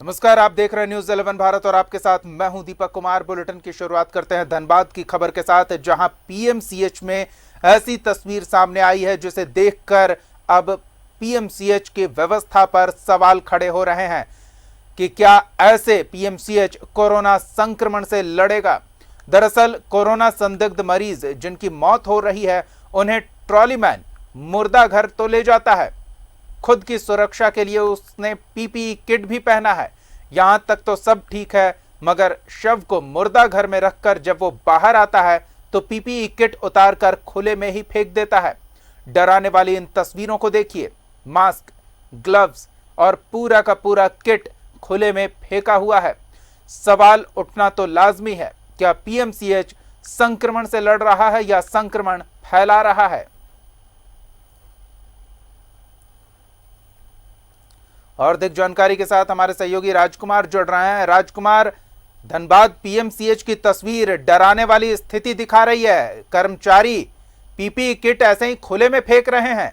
नमस्कार, आप देख रहे हैं न्यूज़ 11 भारत और आपके साथ मैं हूं दीपक कुमार। बुलेटिन की शुरुआत करते हैं धनबाद की खबर के साथ, जहां पीएमसीएच में ऐसी तस्वीर सामने आई है जिसे देखकर अब पीएमसीएच की व्यवस्था पर सवाल खड़े हो रहे हैं कि क्या ऐसे पीएमसीएच कोरोना संक्रमण से लड़ेगा। दरअसल कोरोना संदिग्ध मरीज जिनकी मौत हो रही है उन्हें ट्रॉलीमैन मुर्दा घर तो ले जाता है। खुद की सुरक्षा के लिए उसने पीपीई किट भी पहना है। यहां तक तो सब ठीक है, मगर शव को मुर्दा घर में रखकर जब वो बाहर आता है तो पीपीई किट उतारकर खुले में ही फेंक देता है। डराने वाली इन तस्वीरों को देखिए। मास्क, ग्लव्स और पूरा का पूरा किट खुले में फेंका हुआ है। सवाल उठना तो लाजमी है, क्या पीएमसीएच संक्रमण से लड़ रहा है या संक्रमण फैला रहा है। और अधिक जानकारी के साथ हमारे सहयोगी राजकुमार जुड़ रहे हैं। राजकुमार, धनबाद पीएमसीएच की तस्वीर डराने वाली स्थिति दिखा रही है। कर्मचारी पीपीई किट ऐसे ही खुले में फेंक रहे हैं।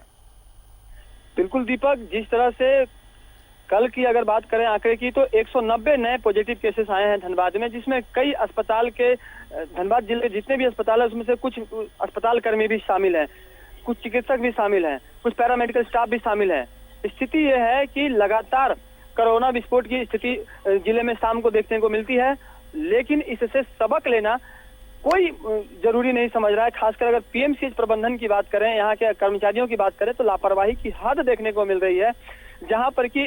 बिल्कुल दीपक, जिस तरह से कल की अगर बात करें आंकड़े की तो 190 नए पॉजिटिव केसेस आए हैं धनबाद में, जिसमें कई अस्पताल के धनबाद जिले के जितने भी अस्पताल है उसमें से कुछ अस्पताल कर्मी भी शामिल हैं, कुछ चिकित्सक भी शामिल हैं, कुछ पैरामेडिकल स्टाफ भी शामिल है। स्थिति यह है कि लगातार कोरोना विस्फोट की स्थिति जिले में शाम को देखने को मिलती है, लेकिन इससे सबक लेना कोई जरूरी नहीं समझ रहा है। खासकर अगर पीएमसीएच प्रबंधन की बात करें, यहाँ के कर्मचारियों की बात करें तो लापरवाही की हद देखने को मिल रही है। जहाँ पर कि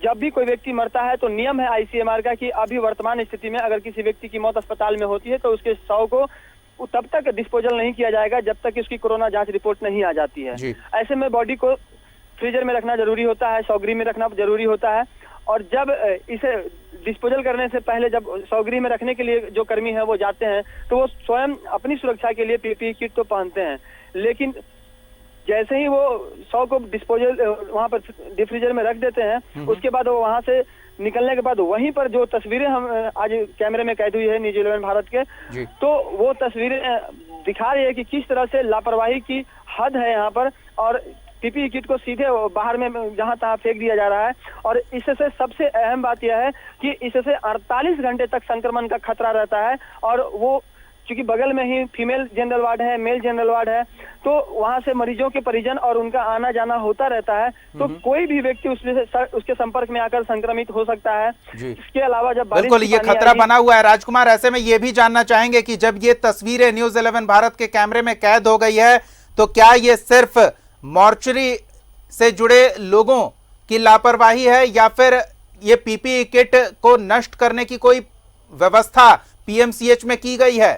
जब भी कोई व्यक्ति मरता है तो नियम है आईसीएमआर का कि अभी वर्तमान स्थिति में अगर किसी व्यक्ति की मौत अस्पताल में होती है तो उसके शव को तब तक डिस्पोजल नहीं किया जाएगा जब तक उसकी कोरोना जांच रिपोर्ट नहीं आ जाती है। ऐसे में बॉडी को फ्रीजर में रखना जरूरी होता है, सौगृह में रखना जरूरी होता है, और जब इसे डिस्पोजल करने से पहले जब सौगृह में रखने के लिए जो कर्मी है वो जाते हैं तो वो स्वयं अपनी सुरक्षा के लिए पीपीई किट तो पहनते हैं, लेकिन जैसे ही वो शव को डिस्पोजल वहां पर डिफ्रीजर में रख देते हैं, उसके बाद वो वहां से निकलने के बाद वहीं पर जो तस्वीरें हम आज कैमरे में कैद हुई है न्यूज़ 11 भारत के, तो वो तस्वीरें दिखा रही है कि किस तरह से लापरवाही की हद है यहाँ पर, और पीपीई किट को सीधे बाहर में जहां तहां फेंक दिया जा रहा है। और इससे सबसे अहम बात यह है कि इससे 48 घंटे तक संक्रमण का खतरा रहता है, और वो चूंकि बगल में ही फीमेल जनरल वार्ड है, मेल जनरल वार्ड है, तो वहां से मरीजों के परिजन और उनका आना जाना होता रहता है, तो कोई भी व्यक्ति उसके संपर्क में आकर संक्रमित हो सकता है। इसके अलावा जब बिल्कुल ये खतरा बना हुआ है। राजकुमार, ऐसे में ये भी जानना चाहेंगे कि जब ये तस्वीरें न्यूज़ 11 भारत के कैमरे में कैद हो गई है तो क्या ये सिर्फ मॉर्चरी से जुड़े लोगों की लापरवाही है या फिर ये पीपीई किट को नष्ट करने की कोई व्यवस्था पीएमसीएच में की गई है।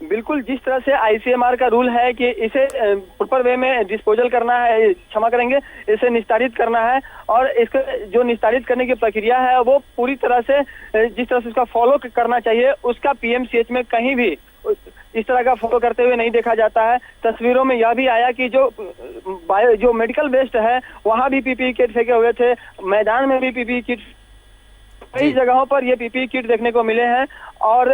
बिल्कुल, जिस तरह से आईसीएमआर का रूल है कि इसे प्रॉपर वे में डिस्पोजल करना है, क्षमा करेंगे, इसे निस्तारित करना है, और इसके जो निस्तारित करने की प्रक्रिया है वो पूरी तरह से जिस तरह से उसका फॉलो करना चाहिए, उसका पीएमसीएच में कहीं भी इस तरह का फॉलो करते हुए नहीं देखा जाता है। तस्वीरों में यह भी आया कि जो मेडिकल वेस्ट है वहां भी पीपीई किट फेंके हुए थे, मैदान में भी पीपीई किट, कई जगहों पर ये पीपीई किट देखने को मिले हैं। और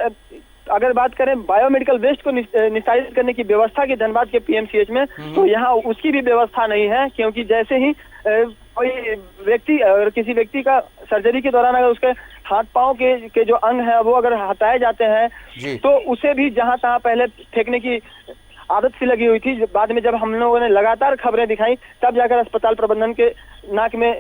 अगर बात करें बायोमेडिकल वेस्ट को निस्तारित करने की व्यवस्था की धनबाद के पीएमसीएच में, तो यहाँ उसकी भी व्यवस्था नहीं है, क्योंकि जैसे ही कोई व्यक्ति अगर किसी व्यक्ति का सर्जरी के दौरान अगर उसके हाथ पांव के जो अंग है वो अगर हटाए जाते हैं तो उसे भी जहां तहां पहले फेंकने की आदत सी लगी हुई थी। बाद में जब हम लोगों ने लगातार खबरें दिखाई तब जाकर अस्पताल प्रबंधन के नाक में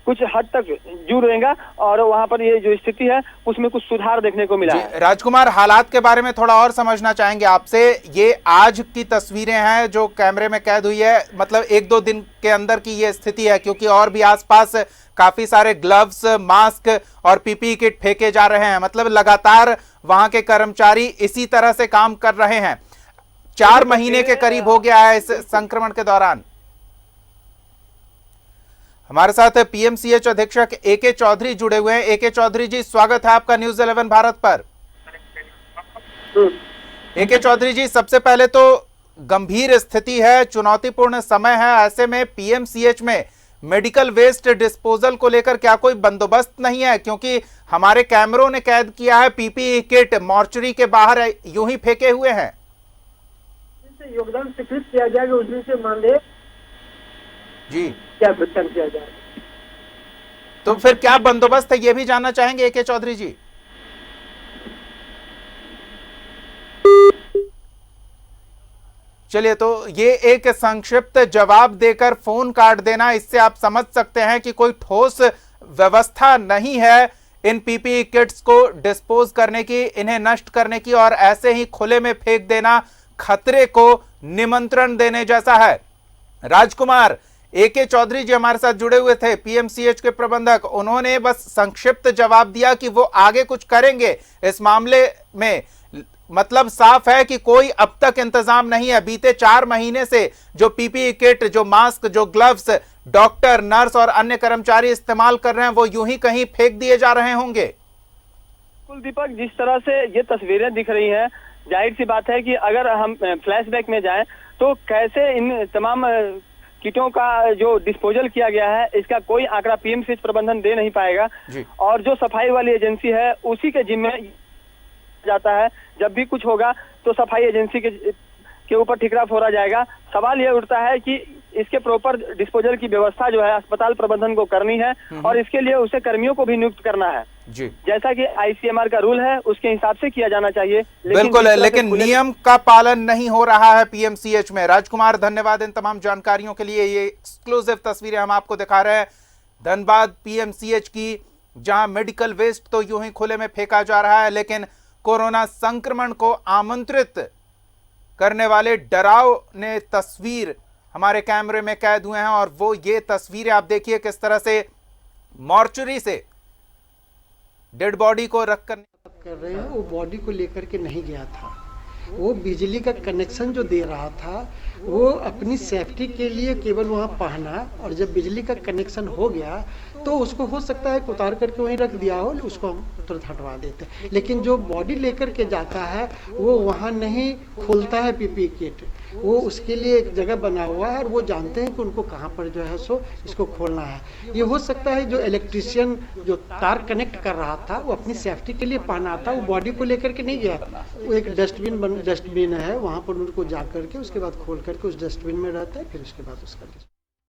कुछ हद तक जू रहेगा, और वहां पर ये जो स्थिति है उसमें कुछ सुधार देखने को मिला है। राजकुमार, हालात के बारे में थोड़ा और समझना चाहेंगे आपसे। ये आज की तस्वीरें हैं जो कैमरे में कैद हुई है, मतलब 1-2 दिन के अंदर की ये स्थिति है, क्योंकि और भी आसपास काफी सारे ग्लव्स, मास्क और पीपीई किट फेंके जा रहे हैं। मतलब लगातार वहां के कर्मचारी इसी तरह से काम कर रहे हैं। 4 महीने के करीब हो गया है इस संक्रमण के दौरान। हमारे साथ पीएमसीएच अधीक्षक एके चौधरी जुड़े हुए हैं। एके चौधरी जी, स्वागत है आपका न्यूज़ 11 भारत पर। एके चौधरी जी, सबसे पहले तो गंभीर स्थिति है, चुनौतीपूर्ण समय है, ऐसे में पीएमसीएच में मेडिकल वेस्ट डिस्पोजल को लेकर क्या कोई बंदोबस्त नहीं है? क्योंकि हमारे कैमरों ने कैद किया है पीपीई किट मॉर्चरी के बाहर यूं ही फेंके हुए हैं। योगदान स्वीकृत किया जाएगा उस दिन से मानदेय जी क्या भुगतान किया जाएगा। तो फिर क्या बंदोबस्त है, ये भी जानना चाहेंगे AK चौधरी जी। चलिए, तो ये एक संक्षिप्त जवाब देकर फोन काट देना, इससे आप समझ सकते हैं कि कोई ठोस व्यवस्था नहीं है इन PPE किट्स को डिस्पोज करने की, इन्हें नष्ट करने की, और ऐसे ही खुले में फेंक देना खतरे को निमंत्रण देने जैसा है। राजकुमार, AK चौधरी जी हमारे साथ जुड़े हुए थे, PMCH के प्रबंधक, उन्होंने बस संक्षिप्त जवाब दिया कि वो आगे कुछ करेंगे इस मामले में। मतलब साफ है कि कोई अब तक इंतजाम नहीं है। बीते 4 महीने से जो PPE किट, जो मास्क, जो ग्लव्स डॉक्टर, नर्स और अन्य कर्मचारी इस्तेमाल कर रहे हैं, वो यूं ही कहीं फेंक दिए जा रहे होंगे। बिल्कुल दीपक, जिस तरह से ये तस्वीरें दिख रही हैं, जाहिर सी बात है कि अगर हम फ्लैशबैक में जाएं तो कैसे इन तमाम किटों का जो डिस्पोजल किया गया है, इसका कोई आंकड़ा PMCH प्रबंधन दे नहीं पाएगा। और जो सफाई वाली एजेंसी है उसी के जिम्मे जाता है। जब भी कुछ होगा तो सफाई एजेंसी के ऊपर ठिकरा फोड़ा जाएगा। सवाल यह उठता है कि इसके प्रॉपर डिस्पोजल की व्यवस्था जो है अस्पताल प्रबंधन को करनी है और इसके लिए उसे कर्मियों को भी नियुक्त करना है जी। जैसा कि ICMR का रूल है उसके हिसाब से किया जाना चाहिए। बिल्कुल, लेकिन नियम का पालन नहीं हो रहा है PMCH में। राजकुमार, धन्यवाद इन तमाम जानकारियों के लिए। ये एक्सक्लूसिव तस्वीरें हम आपको दिखा रहे हैं धनबाद PMCH की, जहां मेडिकल वेस्ट तो यूं ही खुले में फेंका जा रहा है, लेकिन कोरोना संक्रमण को आमंत्रित करने वाले डरावने तस्वीर हमारे कैमरे में कैद हुए हैं। और वो ये तस्वीरें आप देखिए किस तरह से मॉर्चरी से डेड बॉडी को रख कर रहे हैं। वो बॉडी को लेकर के नहीं गया था, वो बिजली का कनेक्शन जो दे रहा था वो अपनी सेफ्टी के लिए केवल वहाँ पहना, और जब बिजली का कनेक्शन हो गया तो उसको हो सकता है उतार करके वहीं रख दिया हो, उसको हम तुरंत हटवा देते। लेकिन जो बॉडी लेकर के जाता है वो वहाँ नहीं खोलता है PPE किट, वो उसके लिए एक जगह बना हुआ है और वो जानते हैं कि उनको कहाँ पर जो है सो इसको खोलना है। ये हो सकता है जो इलेक्ट्रिशियन जो तार कनेक्ट कर रहा था वो अपनी सेफ्टी के लिए पहना था, वो बॉडी को लेकर के नहीं गया। वो एक डस्टबिन है, वहाँ पर उनको जा करके उसके बाद खोल करके उस डस्टबिन में रहता है, फिर उसके बाद उसका